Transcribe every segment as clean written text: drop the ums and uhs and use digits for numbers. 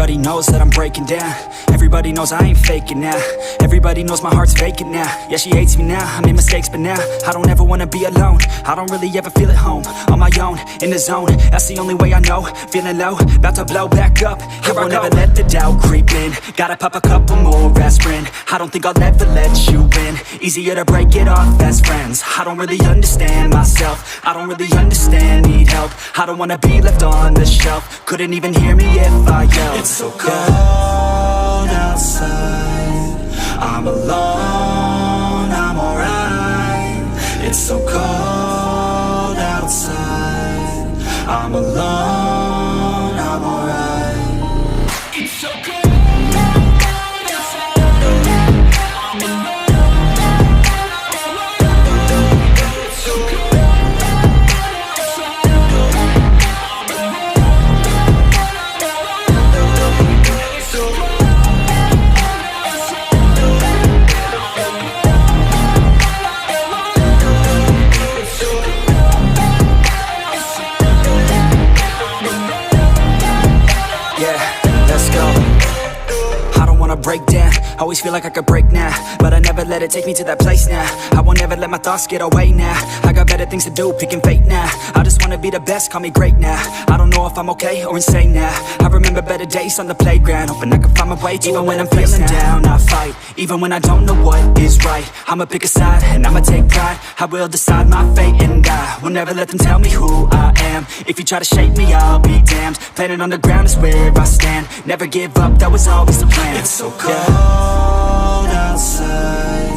Everybody knows that I'm breaking down. Everybody knows I ain't faking now. Everybody knows my heart's vacant now. Yeah, she hates me now, I made mistakes but now I don't ever wanna be alone. I don't really ever feel at home. On my own, in the zone, that's the only way I know. Feeling low, about to blow back up. Here I won't ever let the doubt creep in. Gotta pop a couple more aspirin. I don't think I'll ever let you in. Easier to break it off best friends. I don't really understand myself. I don't really understand, need help. I don't wanna be left on the shelf. Couldn't even hear me if I yelled. It's so cold outside, I'm alone, I'm alright. It's so cold outside, I'm alone, I'm alright. It's so cold. Break down, always feel like I could break now, but I never let it take me to that place now. I won't ever let my thoughts get away now. I got better things to do, picking fate now. I just wanna be the best, call me great now. I don't know if I'm okay or insane now. I remember better days on the playground, hoping I can find my way. Even when I'm feeling down, I fight. Even when I don't know what is right, I'ma pick a side and I'ma take pride. I will decide my fate and I will never let them tell me who I am. If you try to shake me, I'll be damned. Planet on the ground is where I stand. Never give up, that was always the plan. It's so cold outside,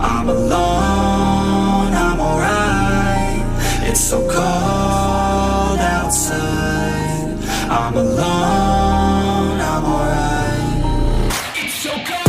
I'm alone, I'm alright. It's so cold outside, I'm alone, I'm alright. It's so cold.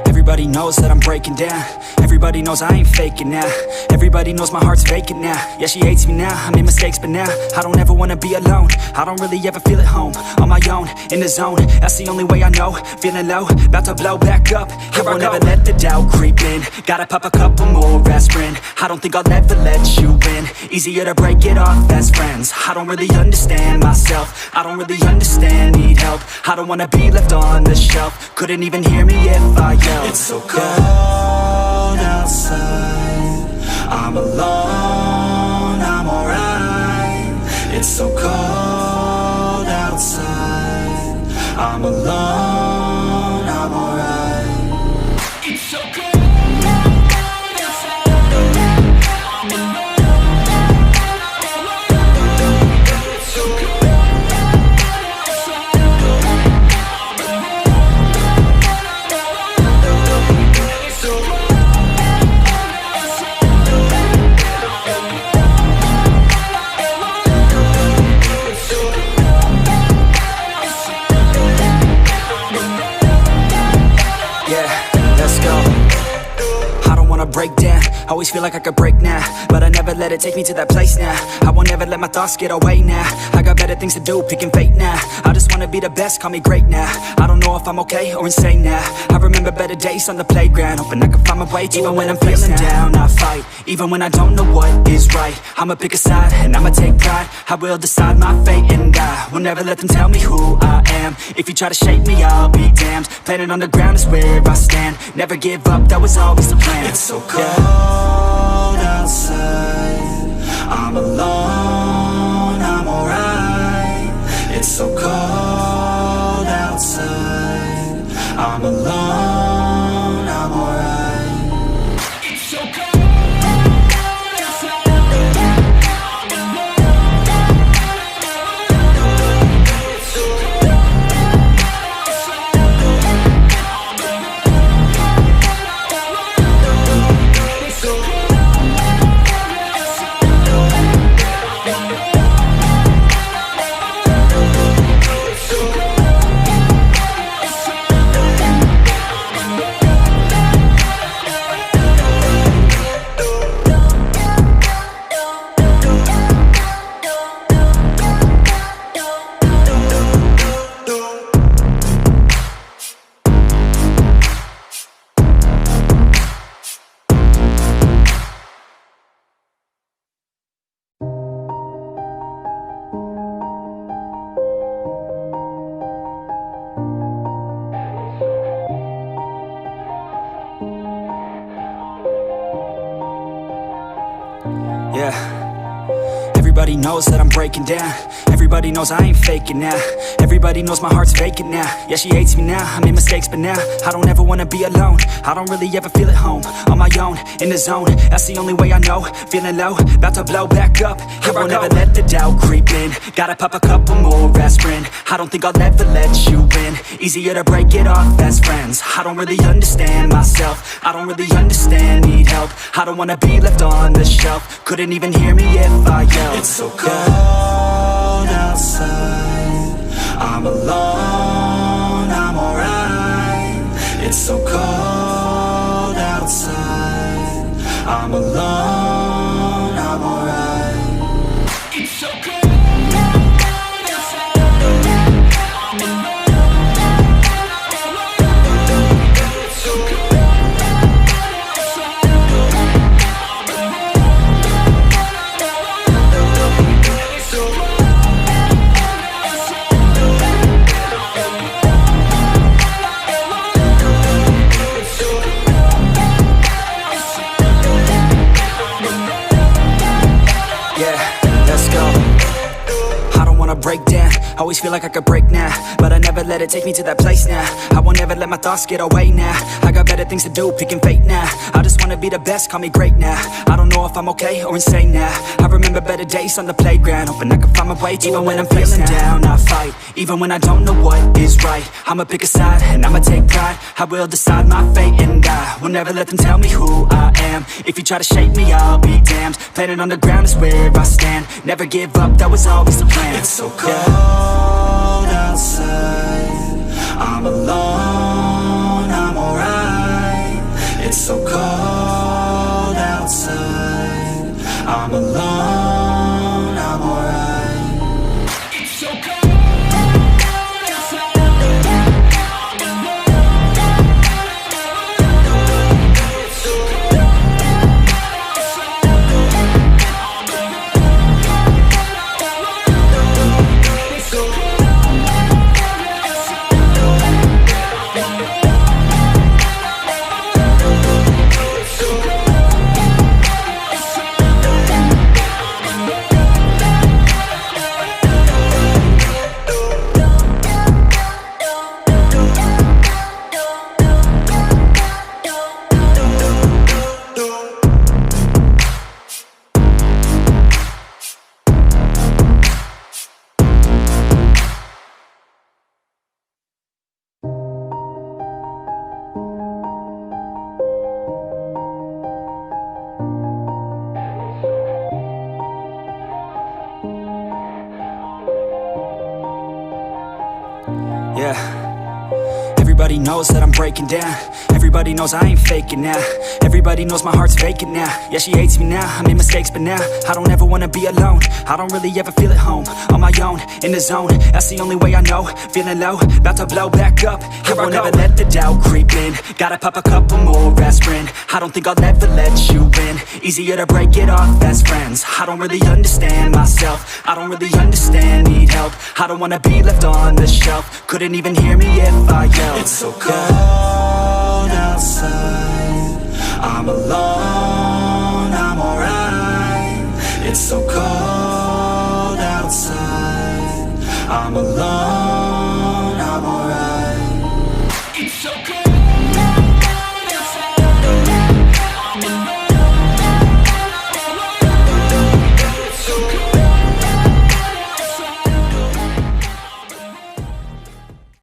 Everybody knows that I'm breaking down. Everybody knows I ain't faking now. Everybody knows my heart's vacant now. Yeah, she hates me now, I made mistakes but now I don't ever wanna be alone. I don't really ever feel at home. On my own, in the zone, that's the only way I know. Feeling low, about to blow back up. Here I won't ever let the doubt creep in. Gotta pop a couple more aspirin. I don't think I'll ever let you in. Easier to break it off best friends. I don't really understand myself. I don't really understand, need help. I don't wanna be left on the shelf. Couldn't even hear me if I yelled. It's so cold outside, I'm alone, I'm alright. It's so cold outside, I'm alone, I'm alright. It's so cold. Break down, always feel like I could break now, but I never let it take me to that place now. I won't ever let my thoughts get away now. I got better things to do, picking fate now. I just wanna be the best, call me great now. I don't know if I'm okay or insane now. I remember better days on the playground, hoping I can find my way. Even when I'm feeling down, I fight. Even when I don't know what is right, I'ma pick a side and I'ma take pride. I will decide my fate and I will never let them tell me who I am. If you try to shake me, I'll be damned. Planet on the ground is where I stand. Never give up, that was always the plan. It's so cold outside, I'm alone, I'm alright. I'm alone, I'm alright. It's so cold. Everybody knows that I'm breaking down. Everybody knows I ain't faking now. Everybody knows my heart's vacant now. Yeah, she hates me now, I made mistakes but now I don't ever wanna be alone. I don't really ever feel at home. On my own, in the zone, that's the only way I know. Feeling low, about to blow back up. Here I won't ever let the doubt creep in. Gotta pop a couple more aspirin. I don't think I'll ever let you in. Easier to break it off best friends. I don't really understand myself. I don't really understand, need help. I don't wanna be left on the shelf. Couldn't even hear me if I yelled. It's so cold outside. I'm alone, I'm alright. It's so cold outside. I'm alone, I'm alright. It's so cold. Break down, always feel like I could break now, but I never let it take me to that place now. I won't ever let my thoughts get away now. I got better things to do, picking fate now. I just wanna be the best, call me great now. I don't know if I'm okay or insane now. I remember better days on the playground, hoping I can find my way. Even when I'm feeling down, I fight. Even when I don't know what is right, I'ma pick a side and I'ma take pride. I will decide my fate and I will never let them tell me who I am. If you try to shake me, I'll be damned. Planet on the ground is where I stand. Never give up, that was always the plan. It's so cold outside. I'm alone, I'm alright. It's so cold outside. I'm alone, I'm alright. It's so cold. Everybody knows that I'm breaking down. Everybody knows I ain't faking now. Everybody knows my heart's vacant now. Yeah, she hates me now, I made mistakes but now I don't ever wanna be alone. I don't really ever feel at home. On my own, in the zone, that's the only way I know. Feeling low, about to blow back up. Here I won't ever let the doubt creep in. Gotta pop a couple more aspirin. I don't think I'll ever let you in. Easier to break it off best friends. I don't really understand myself. I don't really understand, need help. I don't wanna be left on the shelf. Couldn't even hear me if I yelled. It's so cold outside. I'm alone, I'm alright. It's so cold outside. I'm alone.